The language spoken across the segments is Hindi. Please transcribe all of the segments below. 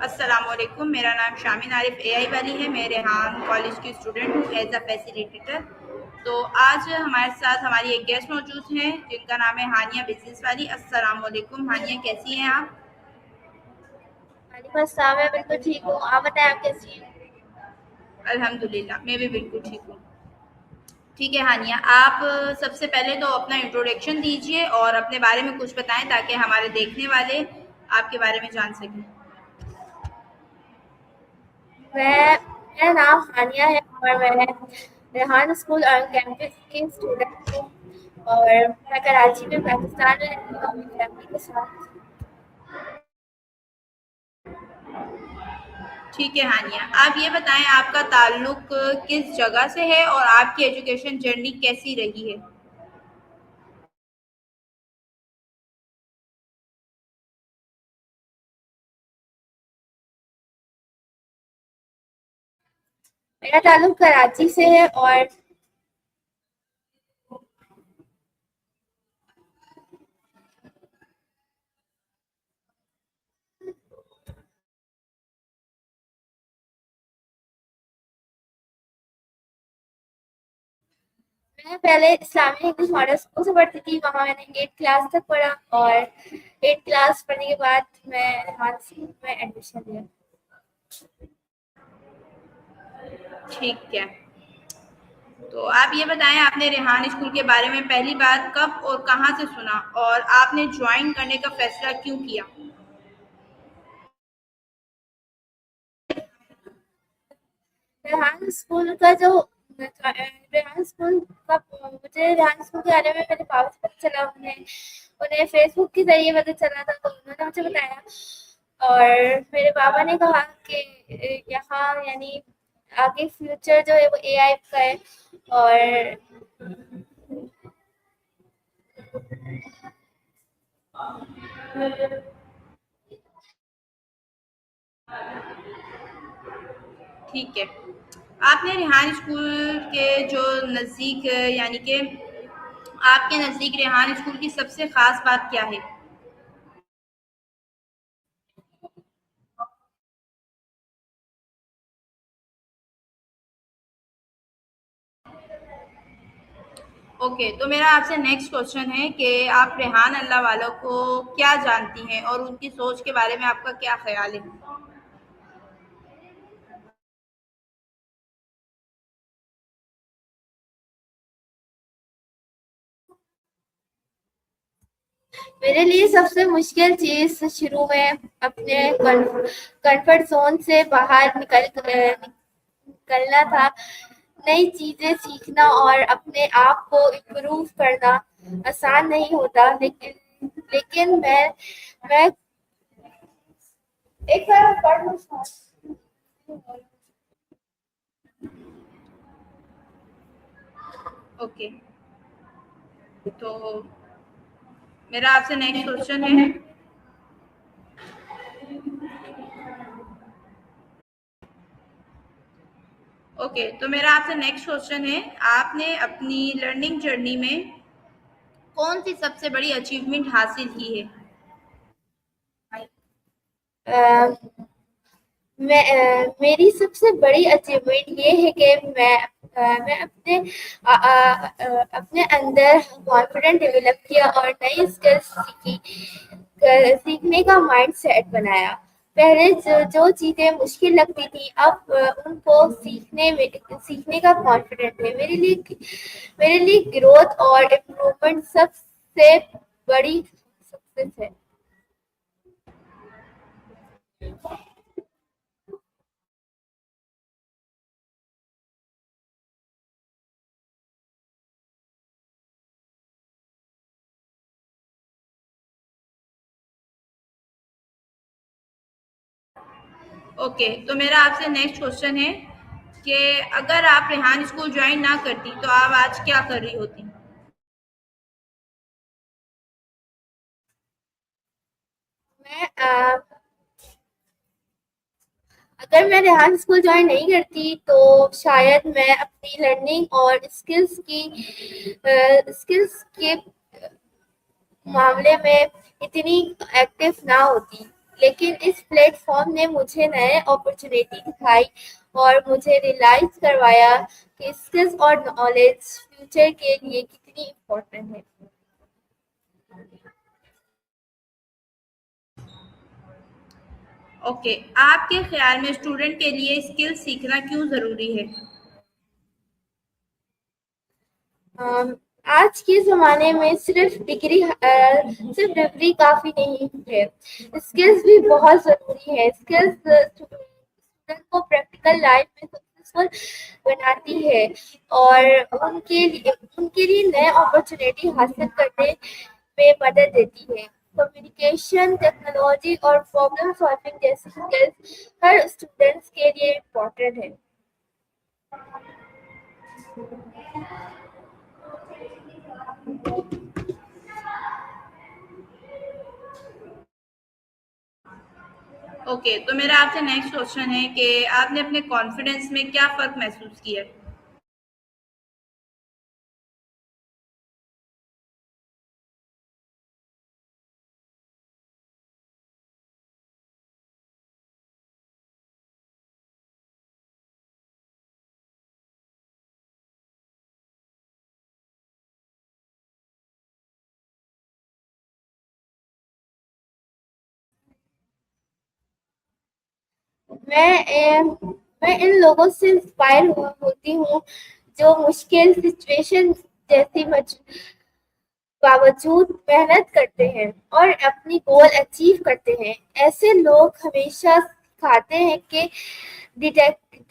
अस्सलामुअलैकुम, मेरा नाम शामिन आरिफ एआई वाली है। मैं रेहान कॉलेज की स्टूडेंट हूँ एज अ फैसिलिटेटर। तो आज हमारे साथ हमारी एक गेस्ट मौजूद हैं जिनका नाम है हानिया बिजनेस वाली। अस्सलामुअलैकुम हानिया, कैसी हैं आप? वालेकुम अस्सलाम। मैं बिल्कुल ठीक हूँ। आप बताएं, आप कैसी हैं? अल्हम्दुलिल्लाह, मैं भी बिल्कुल ठीक हूँ। ठीक है हानिया, आप सबसे पहले तो अपना इंट्रोडक्शन दीजिए और अपने बारे में कुछ बताएं ताकि हमारे देखने वाले आपके बारे में जान सकें। मेरा नाम हानिया है और मैं रेहान स्कूल और कैंपस की स्टूडेंट हूँ। और मैं कराची में पाकिस्तान में रहती हूँ अपनी फैमिली के साथ। ठीक है हानिया, आप ये बताएं आपका ताल्लुक किस जगह से है और आपकी एजुकेशन जर्नी कैसी रही है? मेरा ताल्लुक कराची से है और मैं पहले इस्लामी इंग्लिश मॉडल स्कूल से पढ़ती थी। वहाँ मैंने 8 क्लास तक पढ़ा और 8 क्लास पढ़ने के बाद मैं रेहान स्कूल में एडमिशन लिया। ठीक है, तो आप ये बताएं आपने रेहान स्कूल के बारे में पहली बार कब और कहाँ से सुना और आपने ज्वाइन करने का फैसला क्यों किया? रेहान स्कूल का जो रेहान स्कूल का मुझे रेहान स्कूल के बारे में मेरे पापा से पता चला। उन्हें उन्हें फेसबुक के जरिए पता चला था, तो उन्होंने मुझे बताया। और मेरे पापा ने कहा कि यहाँ यानी आगे फ्यूचर जो है वो एआई का है। और ठीक है, आपने रेहान स्कूल के जो नज़दीक यानी कि आपके नज़दीक रेहान स्कूल की सबसे ख़ास बात क्या है? ओके, तो मेरा आपसे नेक्स्ट क्वेश्चन है कि आप रेहान अल्लाह वालों को क्या जानती हैं और उनकी सोच के बारे में आपका क्या ख़्याल है? मेरे लिए सबसे मुश्किल चीज़ शुरू में अपने कंफर्ट जोन से बाहर निकलना था। नई चीजें सीखना और अपने आप को इम्प्रूव करना आसान नहीं होता, लेकिन मैं एक बार पढ़ लूं। ओके, तो मेरा आपसे नेक्स्ट क्वेश्चन है। ओके, तो मेरा आपसे नेक्स्ट क्वेश्चन है, आपने अपनी लर्निंग जर्नी में कौन सी सबसे बड़ी अचीवमेंट हासिल की है? अ, मेरी सबसे बड़ी अचीवमेंट ये है कि मैं अपने अंदर कॉन्फिडेंट डेवलप किया और नई स्किल्स सीखने का माइंड सेट बनाया। पहले जो चीजें मुश्किल लगती थी, अब उनको सीखने का कॉन्फिडेंट है। मेरे लिए ग्रोथ और इम्प्रूवमेंट सबसे बड़ी सक्सेस है। ओके, तो मेरा आपसे नेक्स्ट क्वेश्चन है कि अगर आप रेहान स्कूल ज्वाइन ना करती तो आप आज क्या कर रही होती? मैं अगर मैं रेहान स्कूल ज्वाइन नहीं करती तो शायद मैं अपनी लर्निंग और स्किल्स के मामले में इतनी एक्टिव ना होती। लेकिन इस प्लेटफॉर्म ने मुझे नए अपॉर्चुनिटी दिखाई और मुझे रियलाइज करवाया कि स्किल्स और नॉलेज फ्यूचर के लिए कितनी इम्पोर्टेंट है। ओके, आपके ख्याल में स्टूडेंट के लिए स्किल सीखना क्यों ज़रूरी है? आज के ज़माने में सिर्फ डिग्री काफ़ी नहीं है, स्किल्स भी बहुत ज़रूरी है। स्किल्स स्टूडेंट को प्रैक्टिकल लाइफ में सक्सेसफुल बनाती है और उनके लिए नए अपॉर्चुनिटी हासिल करने में मदद देती है। कम्युनिकेशन, टेक्नोलॉजी और प्रॉब्लम सॉल्विंग जैसी स्किल्स हर स्टूडेंट्स के लिए इम्पोर्टेंट है। ओके, तो मेरा आपसे नेक्स्ट क्वेश्चन है कि आपने अपने कॉन्फिडेंस में क्या फ़र्क महसूस किया? मैं इन लोगों से इंस्पायर होती हूँ जो मुश्किल सिचुएशन जैसी बावजूद मेहनत करते हैं और अपनी गोल अचीव करते हैं। ऐसे लोग हमेशा सिखाते हैं कि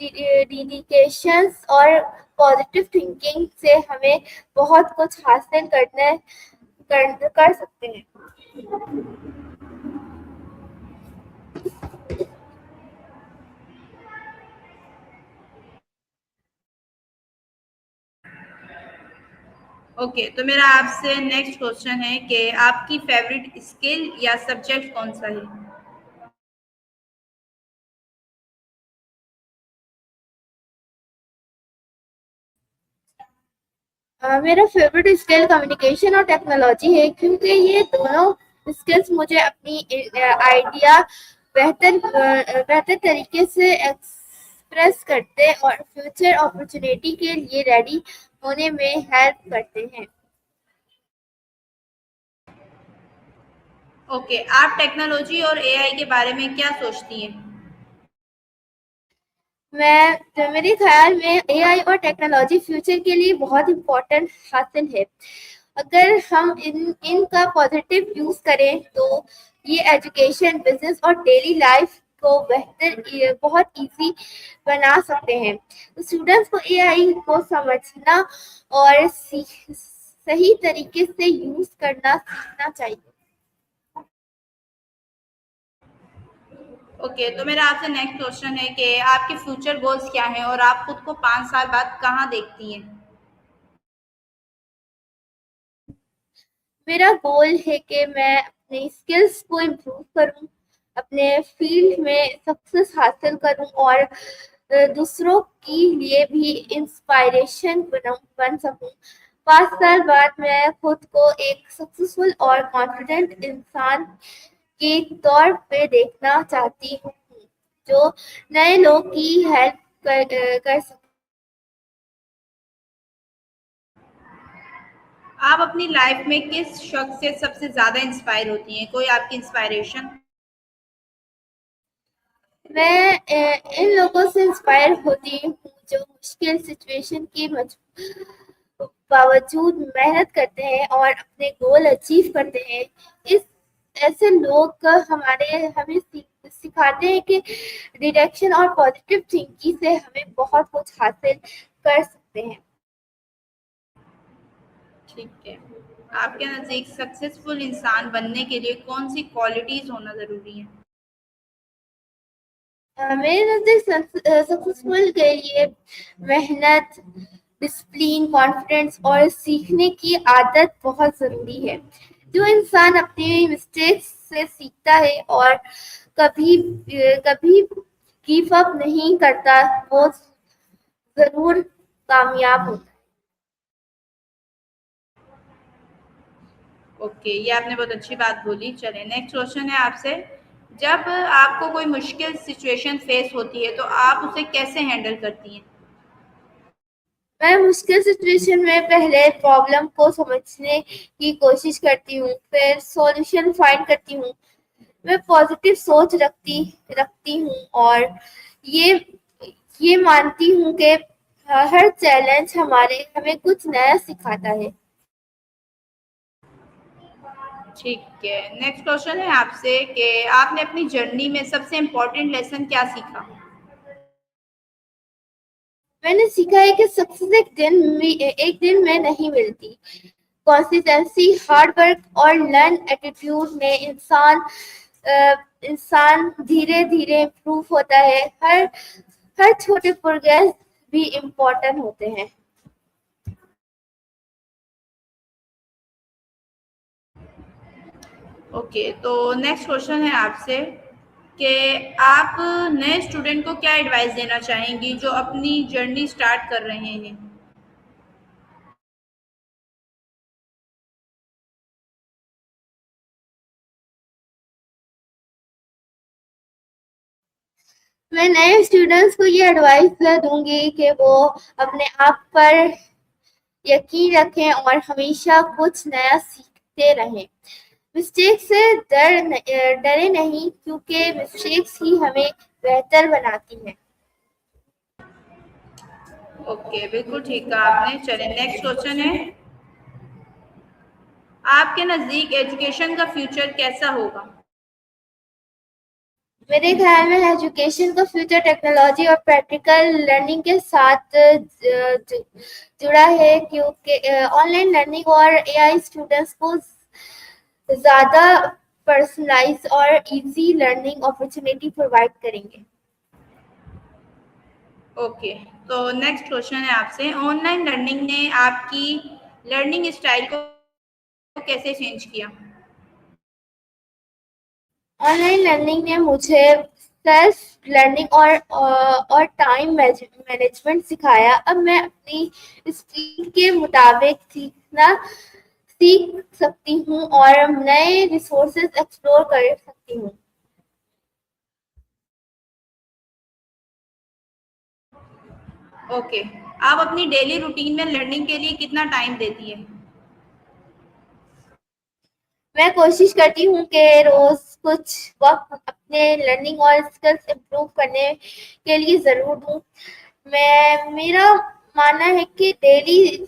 डेडिकेशन और पॉजिटिव थिंकिंग से हमें बहुत कुछ हासिल कर सकते हैं। ओके, तो मेरा आपसे नेक्स्ट क्वेश्चन है कि आपकी फेवरेट स्किल या सब्जेक्ट कौन सा है? मेरा फेवरेट स्किल कम्युनिकेशन और टेक्नोलॉजी है क्योंकि ये दोनों स्किल्स मुझे अपनी आइडिया बेहतर तरीके से एक्सप्रेस करते और फ्यूचर अपॉर्चुनिटी के लिए रेडी होने में हेल्प करते हैं। ओके, आप टेक्नोलॉजी और एआई के बारे में क्या सोचती हैं? मेरे ख्याल में एआई और टेक्नोलॉजी फ्यूचर के लिए बहुत इम्पोर्टेंट हासिल है। अगर हम इनका पॉजिटिव यूज करें तो ये एजुकेशन, बिजनेस और डेली लाइफ को बहुत इजी बना सकते हैं। स्टूडेंट्स को एआई को समझना और सही तरीके से यूज करना सीखना चाहिए। ओके, तो मेरा आपसे नेक्स्ट क्वेश्चन है कि आपके फ्यूचर गोल्स क्या हैं और आप खुद को 5 साल बाद कहाँ देखती हैं? मेरा गोल है कि मैं अपने स्किल्स को इम्प्रूव करूं, अपने फील्ड में सक्सेस हासिल करूं और दूसरों के लिए भी इंस्पायरेशन बन सकूं। 5 साल बाद मैं खुद को एक सक्सेसफुल और कॉन्फिडेंट इंसान के तौर पे देखना चाहती हूँ जो नए लोग की हेल्प कर सकूं। आप अपनी लाइफ में किस शख्स से सबसे ज़्यादा इंस्पायर होती हैं? कोई आपकी इंस्पायरेशन? मैं इन लोगों से इंस्पायर होती हूँ जो मुश्किल सिचुएशन के बावजूद मेहनत करते हैं और अपने गोल अचीव करते हैं। इस ऐसे लोग हमें सिखाते हैं कि डिडक्शन और पॉजिटिव थिंकिंग से हमें बहुत कुछ हासिल कर सकते हैं। ठीक है। आपके नज़दीक सक्सेसफुल इंसान बनने के लिए कौन सी क्वालिटीज़ होना ज़रूरी है? मेरे नज़दीक सक्सेसफुल के लिए मेहनत, डिसिप्लिन, कॉन्फिडेंस और सीखने की आदत बहुत ज़रूरी है। जो इंसान अपनी मिस्टेक्स से सीखता है और कभी कभी गिव अप नहीं करता, वो ज़रूर कामयाब होता है। ओके, ये आपने बहुत अच्छी बात बोली। चलें, नेक्स्ट क्वेश्चन है आपसे। जब आपको कोई मुश्किल सिचुएशन फेस होती है तो आप उसे कैसे हैंडल करती हैं? मैं मुश्किल सिचुएशन में पहले प्रॉब्लम को समझने की कोशिश करती हूँ, फिर सॉल्यूशन फाइंड करती हूँ। मैं पॉजिटिव सोच रखती हूँ और ये ये मानती हूँ कि हर चैलेंज हमें कुछ नया सिखाता है। ठीक है, नेक्स्ट क्वेश्चन है आपसे कि आपने अपनी जर्नी में सबसे इम्पोर्टेंट लेसन क्या सीखा? मैंने सीखा है कि सक्सेस एक दिन में नहीं मिलती। कंसिस्टेंसी, हार्ड वर्क और लर्न एटीट्यूड में इंसान धीरे धीरे इम्प्रूव होता है। हर छोटे प्रोग्रेस भी इम्पोर्टेंट होते हैं। ओके, तो नेक्स्ट क्वेश्चन है आपसे कि आप नए स्टूडेंट को क्या एडवाइस देना चाहेंगी जो अपनी जर्नी स्टार्ट कर रहे हैं? मैं नए स्टूडेंट्स को ये एडवाइस दूंगी कि वो अपने आप पर यकीन रखें और हमेशा कुछ नया सीखते रहें। मिस्टेक से डरे नहीं, क्योंकि मिस्टेक्स ही हमें बेहतर बनाती हैं। ओके, बिल्कुल ठीक कहा आपने। चलिए नेक्स्ट क्वेश्चन है, आपके नज़दीक एजुकेशन का फ्यूचर कैसा होगा? मेरे ख्याल में एजुकेशन का फ्यूचर टेक्नोलॉजी और प्रैक्टिकल लर्निंग के साथ जुड़ा है, क्योंकि ऑनलाइन लर्निंग और एआई स्टूडेंट्स को ज़्यादा पर्सनलाइज और इजी लर्निंग अपॉर्चुनिटी प्रोवाइड करेंगे। ओके, तो नेक्स्ट क्वेश्चन है आपसे, ऑनलाइन लर्निंग ने आपकी लर्निंग स्टाइल को कैसे चेंज किया? ऑनलाइन लर्निंग ने मुझे सेल्फ लर्निंग और टाइम मैनेजमेंट सिखाया। अब मैं अपनी स्किल के मुताबिक सीख सकती हूँ और नए रिसोर्सेज एक्सप्लोर कर सकती हूँ। ओके, आप अपनी डेली रूटीन में लर्निंग के लिए कितना टाइम देती है? मैं कोशिश करती हूँ कि रोज कुछ वक्त अपने लर्निंग और स्किल्स इम्प्रूव करने के लिए ज़रूर दूँ। मेरा मानना है कि डेली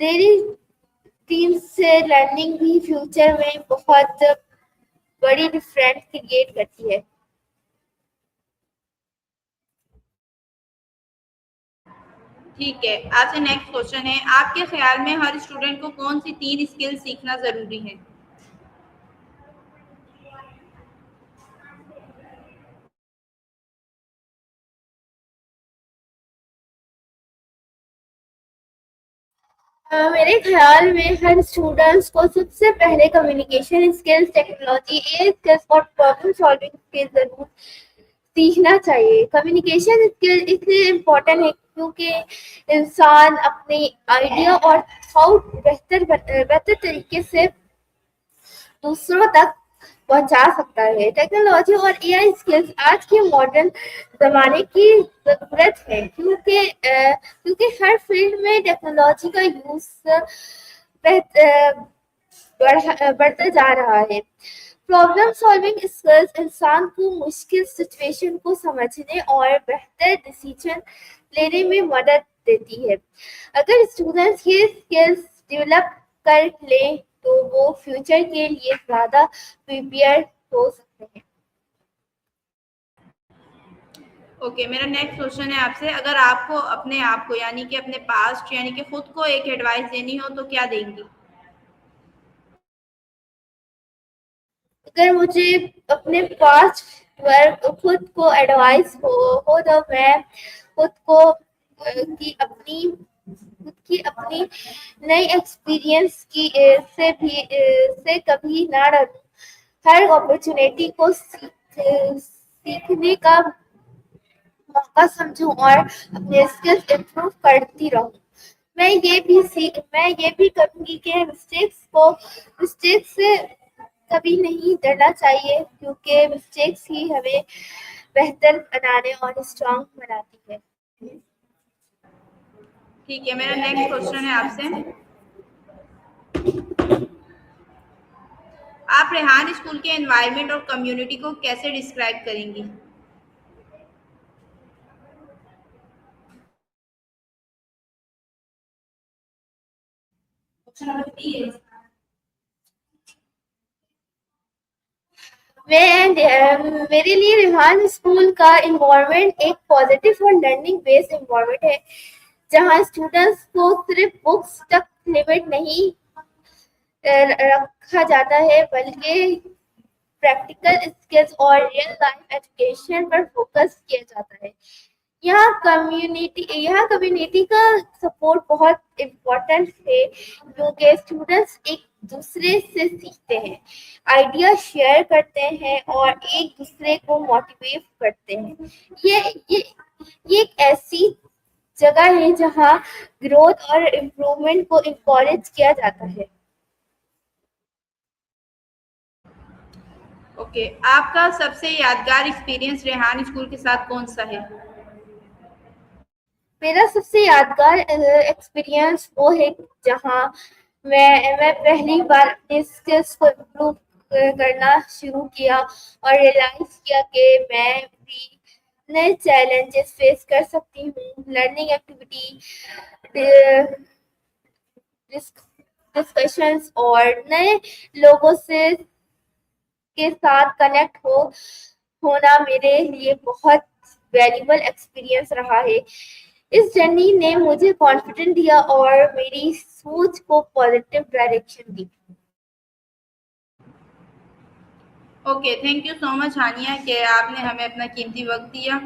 डेली टीम से लर्निंग भी फ्यूचर में बहुत बड़ी डिफरेंस क्रिएट करती है। ठीक है, आपसे नेक्स्ट क्वेश्चन है, आपके ख्याल में हर स्टूडेंट को कौन सी 3 स्किल सीखना ज़रूरी है? मेरे ख्याल में हर स्टूडेंट्स को सबसे पहले कम्युनिकेशन स्किल्स, टेक्नोलॉजी, ए स्किल्स और प्रॉब्लम सॉल्विंग स्किल्स जरूर सीखना चाहिए। कम्युनिकेशन स्किल इसलिए इम्पोर्टेंट है क्योंकि इंसान अपने आइडिया और थॉट बेहतर तरीके से दूसरों तक पहुंचा सकता है। टेक्नोलॉजी और एआई स्किल्स आज के मॉडर्न जमाने की जरूरत है, क्योंकि हर फील्ड में टेक्नोलॉजी का यूज बढ़ता जा रहा है। प्रॉब्लम सॉल्विंग स्किल्स इंसान को मुश्किल सिचुएशन को समझने और बेहतर डिसीजन लेने में मदद देती है। अगर स्टूडेंट्स ये स्किल्स डेवलप कर लें तो वो फ्यूचर के लिए ज़्यादा प्रिपेयर हो सकते हैं। ओके, मेरा नेक्स्ट क्वेश्चन है आपसे, अगर आपको अपने आप को यानी कि अपने पास्ट यानी कि खुद को एक एडवाइस देनी हो तो क्या देंगी? अगर मुझे अपने पास्ट वर्क खुद को एडवाइस हो तो मैं खुद को खुद की अपनी नई एक्सपीरियंस से कभी ना डरूं। हर अपॉर्चुनिटी को सीखने का मौका समझूं और अपने स्किल्स इम्प्रूव करती रहूं। मैं ये भी करूंगी कि मिस्टेक्स से कभी नहीं डरना चाहिए, क्योंकि मिस्टेक्स ही हमें बेहतर बनाने और स्ट्रांग बनाती है। ठीक है, मेरा नेक्स्ट क्वेश्चन है आपसे। आप रेहान स्कूल के एनवायरनमेंट और कम्युनिटी को कैसे डिस्क्राइब करेंगी? मेरे लिए रेहान स्कूल का इन्वायरमेंट एक पॉजिटिव और लर्निंग बेस्ड इन्वायरमेंट है, जहाँ स्टूडेंट्स को सिर्फ बुक्स तक लिमिट नहीं रखा जाता है, बल्कि प्रैक्टिकल स्किल्स और रियल लाइफ एजुकेशन पर फोकस किया जाता है। यहाँ कम्युनिटी का सपोर्ट बहुत इम्पोर्टेंट है, क्योंकि स्टूडेंट्स एक दूसरे से सीखते हैं, आइडिया शेयर करते हैं और एक दूसरे को मोटिवेट करते हैं। ये एक ऐसी जगह है जहाँ ग्रोथ और इम्प्रूवमेंट को इनकरेज किया जाता है। ओके, आपका सबसे यादगार एक्सपीरियंस रेहान स्कूल के साथ कौन सा है? मेरा सबसे यादगार एक्सपीरियंस वो है जहाँ मैं पहली बार अपने स्किल्स को इम्प्रूव करना शुरू किया और रियलाइज किया कि मैं भी नए चैलेंजेस फेस कर सकती हूँ। लर्निंग एक्टिविटी, डिस्कशंस और नए लोगों से के साथ कनेक्ट होना मेरे लिए बहुत वैल्यूबल एक्सपीरियंस रहा है। इस जर्नी ने मुझे कॉन्फिडेंस दिया और मेरी सोच को पॉजिटिव डायरेक्शन दी। Okay, thank you so much Hania कि आपने हमें अपना कीमती वक्त दिया।